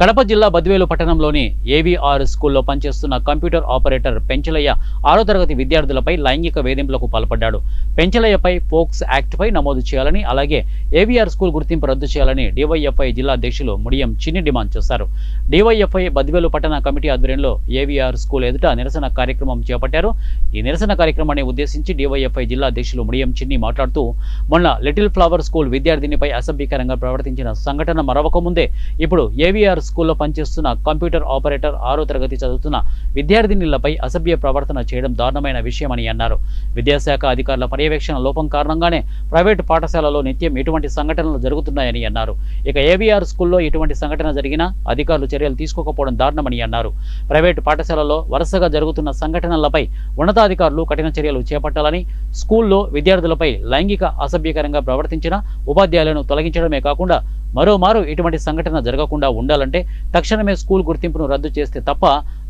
కడప జిల్లా బద్వేలు పట్టణంలోని ఏవీఆర్ స్కూల్లో పనిచేస్తున్న కంప్యూటర్ ఆపరేటర్ పెంచలయ్య 6వ తరగతి విద్యార్థులపై లైంగిక వేధింపులకు పాల్పడ్డాడు. పెంచలయ్యపై పోక్స్ యాక్ట్పై నమోదు చేయాలని, అలాగే ఏవీఆర్ స్కూల్ గుర్తింపు రద్దు చేయాలని డీవైఎఫ్ఐ జిల్లా అధ్యక్షులు ముడియం చిన్ని డిమాండ్ చేశారు. డీవైఎఫ్ఐ బద్వేలు పట్టణ కమిటీ ఆధ్వర్యంలో ఏవీఆర్ స్కూల్ ఎదుట నిరసన కార్యక్రమం చేపట్టారు. ఈ నిరసన కార్యక్రమాన్ని ఉద్దేశించి డీవైఎఫ్ఐ జిల్లా అధ్యక్షులు ముడియం చిన్ని మాట్లాడుతూ, మొన్న లిటిల్ ఫ్లవర్ స్కూల్ విద్యార్థినిపై అసభ్యకరంగా ప్రవర్తించిన సంఘటన మరవకముందే ఇప్పుడు ఏవీఆర్ స్కూల్లో పనిచేస్తున్న కంప్యూటర్ ఆపరేటర్ 6వ తరగతి చదువుతున్న విద్యార్థినిలపై అసభ్య ప్రవర్తన చేయడం దారుణమైన విషయమని అన్నారు. విద్యాశాఖ అధికారుల పర్యవేక్షణ లోపం కారణంగానే ప్రైవేటు పాఠశాలలో నిత్యం ఇటువంటి సంఘటనలు జరుగుతున్నాయని అన్నారు. ఇక ఏవీఆర్ స్కూల్లో ఇటువంటి సంఘటన జరిగినా అధికారులు చర్యలు తీసుకోకపోవడం దారుణమని అన్నారు. ప్రైవేటు పాఠశాలలో వరుసగా జరుగుతున్న సంఘటనలపై ఉన్నతాధికారులు కఠిన చర్యలు చేపట్టాలని, స్కూల్లో విద్యార్థులపై లైంగిక అసభ్యకరంగా ప్రవర్తించిన ఉపాధ్యాయులను తొలగించడమే కాకుండా మరోమారు ఇటువంటి సంఘటన జరగకుండా ఉండాలంటే తక్షణమే స్కూల్ గుర్తింపును రద్దు చేస్తే తప్ప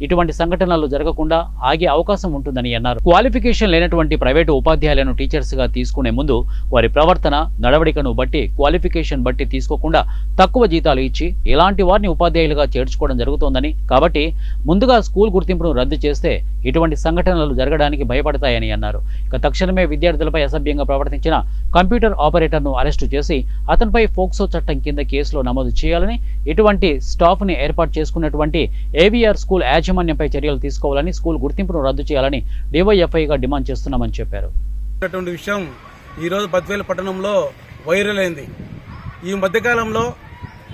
ఇటువంటి సంఘటనలు జరగకుండా ఆగే అవకాశం ఉంటుందని అన్నారు. క్వాలిఫికేషన్ లేనటువంటి ప్రైవేటు ఉపాధ్యాయులను టీచర్స్ గా తీసుకునే ముందు వారి ప్రవర్తన, నడవడికను బట్టి క్వాలిఫికేషన్ బట్టి తీసుకోకుండా తక్కువ జీతాలు ఇచ్చి ఇలాంటి వారిని ఉపాధ్యాయులుగా చేర్చుకోవడం జరుగుతోందని, కాబట్టి ముందుగా స్కూల్ గుర్తింపును రద్దు చేస్తే ఇటువంటి సంఘటనలు జరగడానికి భయపడతాయని అన్నారు. ఇక తక్షణమే విద్యార్థులపై అసభ్యంగా ప్రవర్తించిన కంప్యూటర్ ఆపరేటర్ను అరెస్టు చేసి అతనిపై ఫోక్సో చట్టం కింద కేసులో నమోదు చేయాలని, ఇటువంటి స్టాఫ్ ని ఏర్పాటు చేసుకున్నటువంటి ఏవీఆర్ స్కూల్ యాజమాన్యంపై చర్యలు తీసుకోవాలని, స్కూల్ గుర్తింపును రద్దు చేయాలని డీవైఎఫ్ఐగా డిమాండ్ చేస్తున్నామని చెప్పారు. విషయం ఈరోజు బద్వేలు పట్టణంలో వైరల్ అయింది. ఈ మధ్యకాలంలో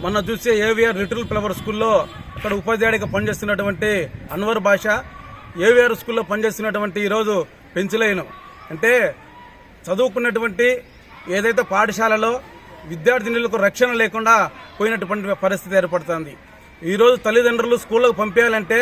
మొన్న చూసే ఏవీఆర్ లిటిల్ ఫ్లవర్ స్కూల్లో అక్కడ ఉపాధ్యాయుడిగా పనిచేస్తున్నటువంటి అన్వర్ బాషా, ఏవీఆర్ స్కూల్లో పనిచేస్తున్నటువంటి ఈరోజు పెంచలేను అంటే చదువుకున్నటువంటి ఏదైతే పాఠశాలలో విద్యార్థినులకు రక్షణ లేకుండా పోయినటువంటి పరిస్థితి ఏర్పడుతుంది. ఈరోజు తల్లిదండ్రులు స్కూళ్ళకు పంపించాలంటే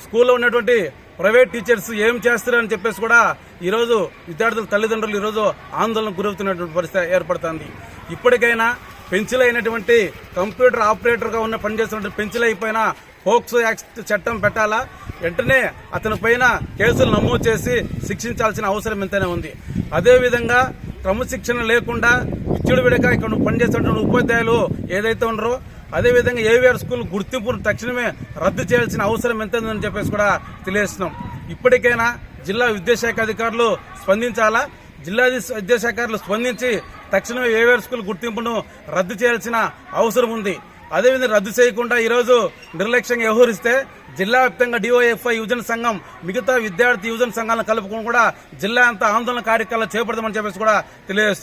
స్కూల్లో ఉన్నటువంటి ప్రైవేట్ టీచర్స్ ఏం చేస్తారని చెప్పేసి కూడా ఈరోజు విద్యార్థుల తల్లిదండ్రులు ఈరోజు ఆందోళనకు గురవుతున్నటువంటి పరిస్థితి ఏర్పడుతుంది. ఇప్పటికైనా పెన్సిల్ అయినటువంటి కంప్యూటర్ ఆపరేటర్గా ఉన్న పనిచేస్తున్నటువంటి పెన్సిల్ అయిపోయినా పోక్సో యాక్ట్ చట్టం పెట్టాలా, వెంటనే అతని పైన కేసులు నమోదు చేసి శిక్షించాల్సిన అవసరం ఎంతైనా ఉంది. అదేవిధంగా క్రమశిక్షణ లేకుండా విచ్చలవిడిగా ఇక్కడ పనిచేస్తున్న ఉపాధ్యాయులు ఏదైతే ఉన్నారో అదేవిధంగా ఏవీఆర్ స్కూల్ గుర్తింపును తక్షణమే రద్దు చేయాల్సిన అవసరం ఎంత ఉందని చెప్పేసి కూడా తెలియజేస్తున్నాం. ఇప్పటికైనా జిల్లా విద్యాశాఖ అధికారులు స్పందించాలా, జిల్లా విద్యాశాఖలు స్పందించి తక్షణమే ఏవీఆర్ స్కూల్ గుర్తింపును రద్దు చేయాల్సిన అవసరం ఉంది. అదేవిధంగా రద్దు చేయకుండా ఈరోజు నిర్లక్ష్యంగా వ్యవహరిస్తే జిల్లా వ్యాప్తంగా డివైఎఫ్ఐ యువజన సంఘం మిగతా విద్యార్థి యువజన సంఘాలను కలుపుకొని కూడా జిల్లా అంతా ఆందోళన కార్యక్రమాలు చేపడతామని చెప్పేసి కూడా తెలియజేస్తుంది.